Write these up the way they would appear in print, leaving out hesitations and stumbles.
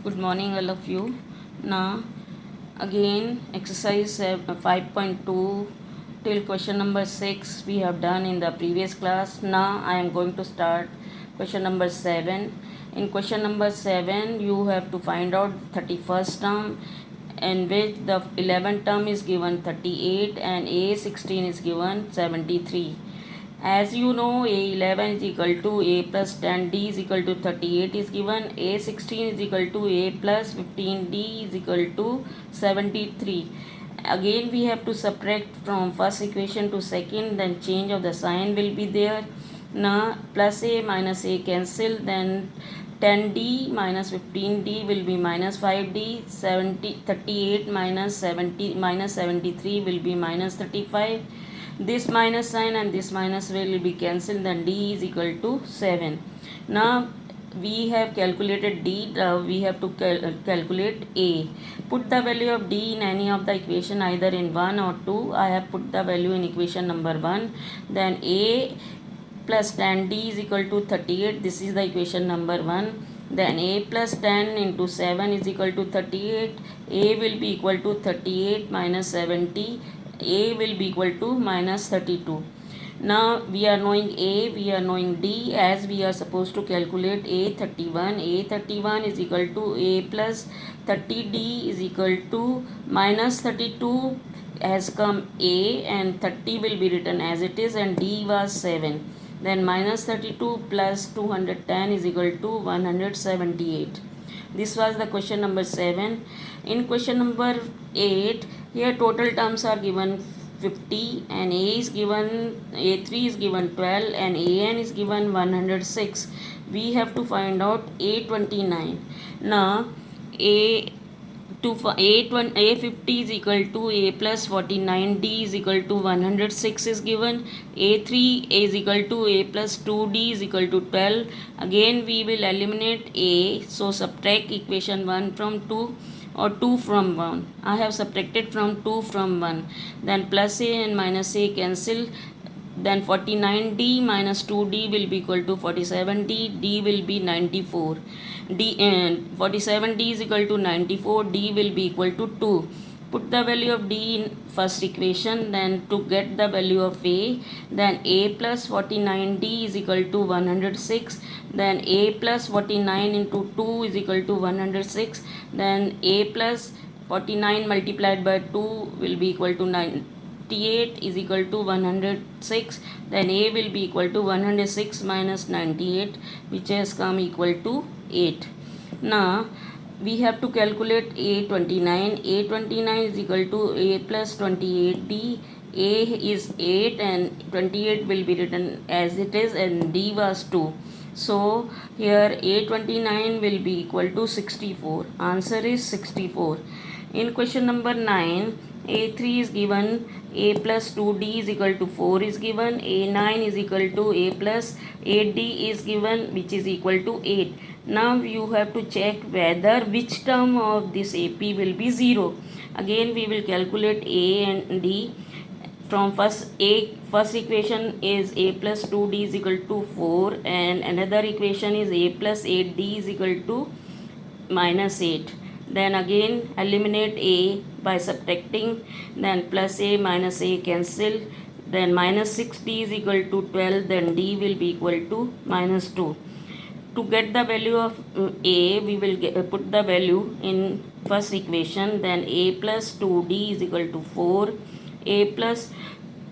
Good morning, all of you. Now, again, exercise 5.2 till question number 6 we have done in the previous class. Now, I am going to start question number 7. In question number 7, you have to find out 31st term, in which the 11th term is given 38 and A16 is given 73. As you know, A11 is equal to A plus 10D is equal to 38 is given. A16 is equal to A plus 15D is equal to 73. Again, we have to subtract from first equation to second, then change of the sign will be there. Now, plus A minus A cancel, then 10D minus 15D will be minus 5D, 38 minus 70 minus 73 will be minus 35. This minus sign and this minus will be cancelled, then D is equal to 7. Now we have calculated D, we have to calculate A. Put the value of D in any of the equation, either in 1 or 2. I have put the value in equation number 1. Then A plus 10D is equal to 38. This is the equation number 1. Then A plus 10 into 7 is equal to 38. A will be equal to 38 minus 70. A will be equal to minus 32. Now we are knowing A, we are knowing D, as we are supposed to calculate A31. A31 is equal to A plus 30D is equal to minus 32 has come A, and 30 will be written as it is, and D was 7. Then minus 32 plus 210 is equal to 178. This was the question number 7. In question number 8, here total terms are given 50 and A3 is given 12 and AN is given 106. We have to find out A29. Now A A50 is equal to A plus 49, D is equal to 106 is given. A3 is equal to A plus 2D is equal to 12. Again we will eliminate A, so subtract equation 1 from 2 or 2 from 1. I have subtracted from 2 from 1. Then plus A and minus A cancel. Then 49D minus 2D will be equal to 47D. D will be 94. 47D is equal to 94. D will be equal to 2. Put the value of D in first equation. Then to get the value of A, then A plus 49D is equal to 106. Then A plus 49 into 2 is equal to 106. Then A plus 49 multiplied by 2 will be equal to 98 is equal to 106. Then A will be equal to 106 minus 98, which has come equal to 8. Now we have to calculate A29. A29 is equal to A plus 28D. A is 8 and 28 will be written as it is, and D was 2. So here A29 will be equal to 64. Answer is 64. In question number 9, A3 is given, A plus 2D is equal to 4 is given, A9 is equal to A plus 8D is given, which is equal to 8. Now you have to check whether which term of this AP will be 0. Again we will calculate A and D. From first equation is A plus 2D is equal to 4, and another equation is A plus 8D is equal to minus 8. Then again eliminate A by subtracting, then plus A minus A cancel, then minus 6D is equal to 12, then D will be equal to minus 2. To get the value of A, we will put the value in first equation. Then A plus 2D is equal to 4. A plus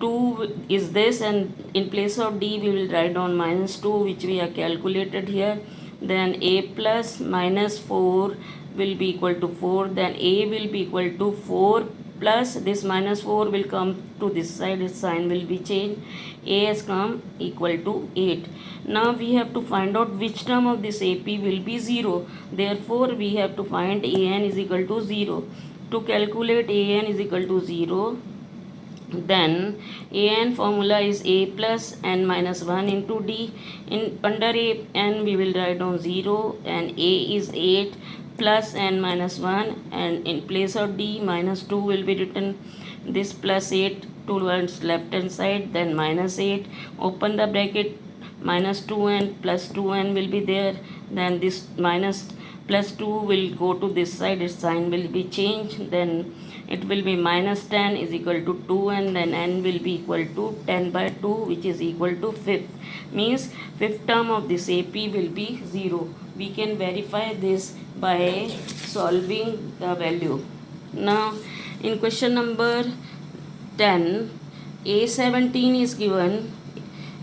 2 is this, and in place of D we will write down minus 2, which we have calculated here. Then A plus minus 4 will be equal to 4. Then A will be equal to 4 plus this minus 4 will come to this side, its sign will be changed. A has come equal to 8. Now we have to find out which term of this AP will be 0. Therefore we have to find AN is equal to 0. To calculate AN is equal to 0, then AN formula is A plus n minus 1 into D. Under AN we will write down 0, and A is 8 plus n minus 1, and in place of D minus 2 will be written. This plus 8 towards left hand side, then minus 8, open the bracket, minus 2n plus 2n will be there, then this minus plus 2 will go to this side, its sign will be changed, then it will be minus 10 is equal to 2, and then n will be equal to 10 by 2, which is equal to fifth. Means fifth term of this AP will be 0. We can verify this by solving the value. Now in question number 10, A17 is given.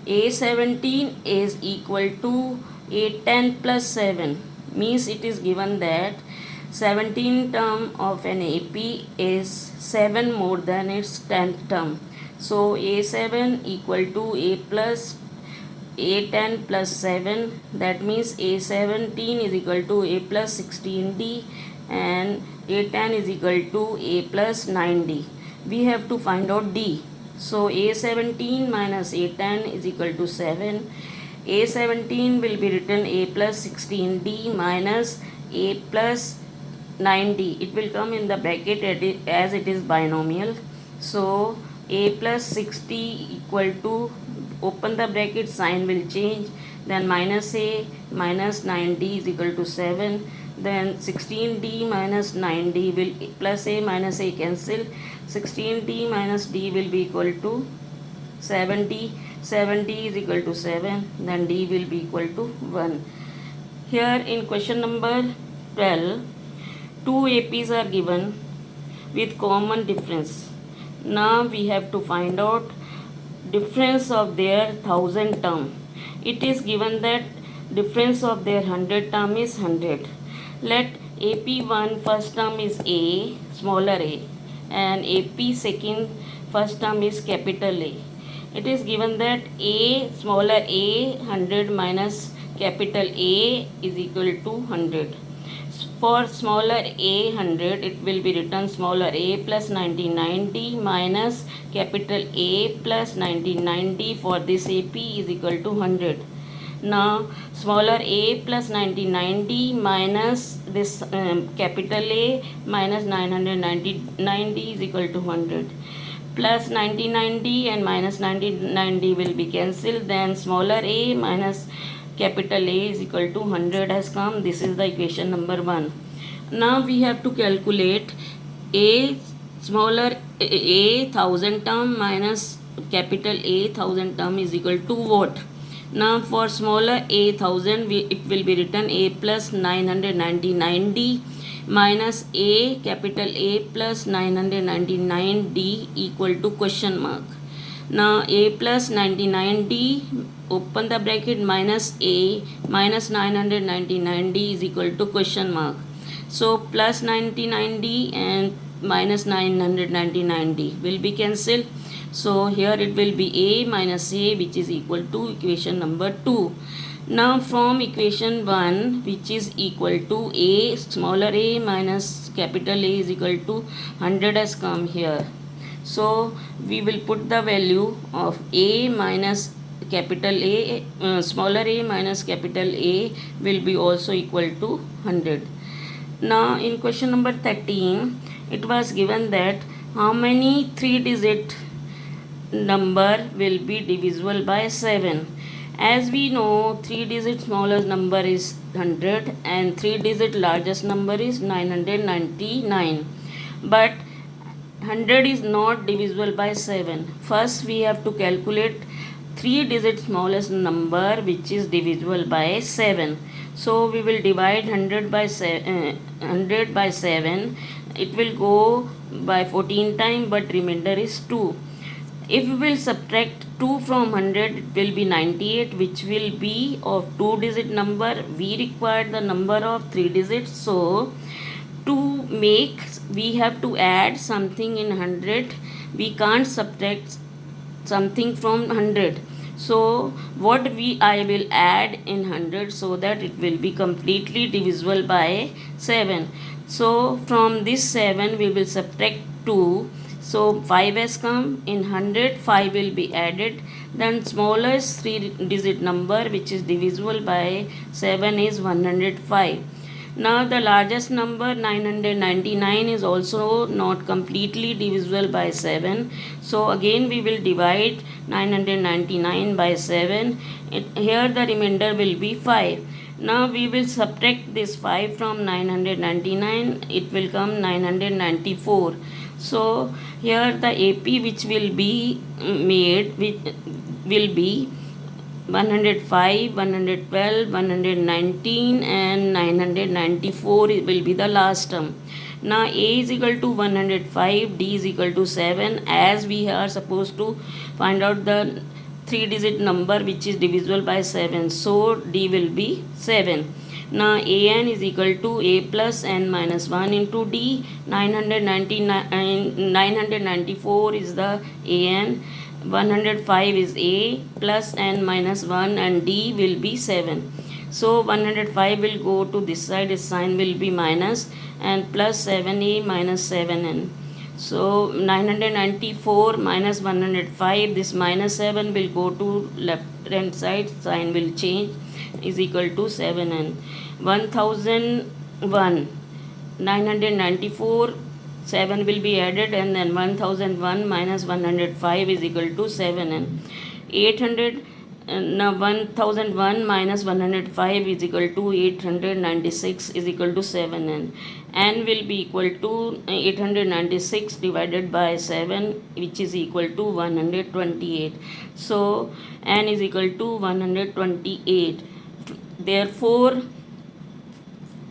A17 is equal to A10 plus 7. Means it is given that 17 term of an AP is 7 more than its 10th term. So A7 equal to A10 plus 7. That means A17 is equal to A plus 16D and A10 is equal to A plus 9D. We have to find out D. So A17 minus A10 is equal to 7. A17 will be written A plus 16D minus A plus 9D. It will come in the bracket as it is binomial. So A plus 60 equal to, open the bracket, sign will change, then minus A minus 9D is equal to 7. Then 16D minus 9D will, plus A minus A cancel, 16D minus D will be equal to 70. 70 is equal to 7, then D will be equal to 1. Here in question number 12, two APs are given with common difference. Now we have to find out difference of their 1000 term. It is given that difference of their 100 term is 100. Let AP1 first term is A, smaller a, and AP second first term is capital A. It is given that A, smaller a, 100 minus capital A is equal to 100. For smaller a 100, it will be written smaller a plus 99D minus capital A plus 99D. For this AP is equal to 100. Now smaller a plus 99D minus this capital A minus 999D is equal to 100. Plus 99D and minus 99D will be cancelled. Then smaller a minus capital A is equal to 100 has come. This is the equation number 1. Now we have to calculate A, smaller a 1000 term minus capital A 1000 term is equal to what? Now for smaller a 1000, it will be written A plus 999D minus A, capital A plus 999D equal to question mark. Now A plus 99D, open the bracket, minus A minus 999D is equal to question mark. So plus 99D and minus 999D will be cancelled. So here it will be A minus A, which is equal to equation number 2. Now from equation 1, which is equal to A, smaller a minus capital A is equal to 100 has come here. So we will put the value of A minus capital A, smaller a minus capital A will be also equal to 100. Now in question number 13, it was given that how many 3-digit number will be divisible by 7. As we know, 3-digit smallest number is 100 and 3-digit largest number is 999. But 100 is not divisible by 7. First we have to calculate 3-digit smallest number which is divisible by 7. So we will divide 100 by 7. It will go by 14 times, but remainder is 2. If we will subtract 2 from 100, it will be 98, which will be of 2-digit number. We require the number of 3 digits. So to make, we have to add something in 100. We can't subtract something from 100. So what I will add in 100 so that it will be completely divisible by 7. So from this 7 we will subtract 2. So 5 has come. In 100, 5 will be added. Then smallest 3-digit number which is divisible by 7 is 105. Now the largest number 999 is also not completely divisible by 7. So again we will divide 999 by 7. Here the remainder will be 5. Now we will subtract this 5 from 999. It will come 994. So here the AP which will be made will be 105, 112, 119 and 994 will be the last term. Now A is equal to 105, D is equal to 7, as we are supposed to find out the 3-digit number which is divisible by 7. So D will be 7. Now AN is equal to A plus N minus 1 into D. 994 is the AN. 105 is A plus N minus 1 and D will be 7. So 105 will go to this side, its sign will be minus, and plus 7A minus 7N. So 994 minus 105, this minus 7 will go to left hand side, sign will change, is equal to 7N. 1001, 994, 7 will be added, and then 1001 minus 105 is equal to 7N. 800, now 1001 minus 105 is equal to 896 is equal to 7N. N will be equal to 896 divided by 7, which is equal to 128. So N is equal to 128. Therefore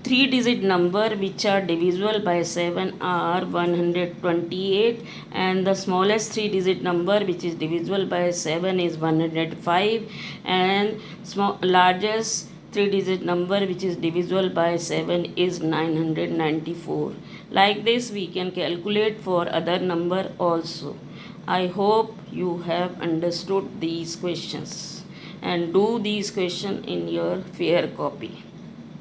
3-digit number which are divisible by 7 are 128, and the smallest 3-digit number which is divisible by 7 is 105, and largest 3-digit number which is divisible by 7 is 994. Like this we can calculate for other number also. I hope you have understood these questions, and do these questions in your fair copy.